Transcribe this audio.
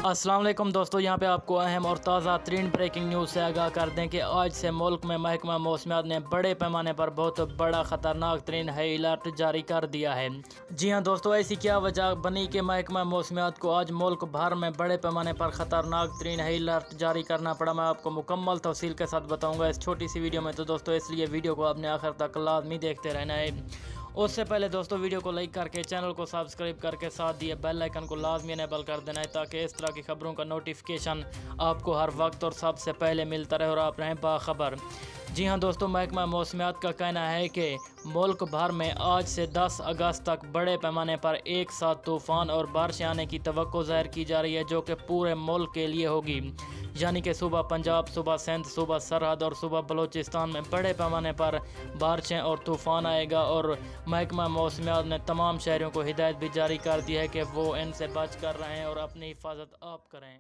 السلام علیکم دوستو، یہاں پہ آپ کو اہم اور تازہ ترین بریکنگ نیوز سے آگاہ کر دیں کہ آج سے ملک میں محکمہ موسمیات نے بڑے پیمانے پر بہت بڑا خطرناک ترین ہائی الرٹ جاری کر دیا ہے۔ جی ہاں دوستو، ایسی کیا وجہ بنی کہ محکمہ موسمیات کو آج ملک بھر میں بڑے پیمانے پر خطرناک ترین ہائی الرٹ جاری کرنا پڑا؟ میں آپ کو مکمل تفصیل کے ساتھ بتاؤں گا اس چھوٹی سی ویڈیو میں، تو دوستو اس لیے ویڈیو کو آپ نے آخر تک لازمی دیکھتے رہنا ہے۔ اس سے پہلے دوستو ویڈیو کو لائک کر کے چینل کو سبسکرائب کر کے ساتھ دیے بیل آئیکن کو لازمی انیبل کر دینا ہے تاکہ اس طرح کی خبروں کا نوٹیفیکیشن آپ کو ہر وقت اور سب سے پہلے ملتا رہے اور آپ رہیں باخبر۔ جی ہاں دوستو، محکمہ موسمیات کا کہنا ہے کہ ملک بھر میں آج سے 10 اگست تک بڑے پیمانے پر ایک ساتھ طوفان اور بارشیں آنے کی توقع ظاہر کی جا رہی ہے، جو کہ پورے ملک کے لیے ہوگی، یعنی کہ صوبہ پنجاب، صوبہ سندھ، صوبہ سرحد اور صوبہ بلوچستان میں بڑے پیمانے پر بارشیں اور طوفان آئے گا۔ اور محکمہ موسمیات نے تمام شہریوں کو ہدایت بھی جاری کر دی ہے کہ وہ ان سے بچ کر رہیں اور اپنی حفاظت آپ کریں۔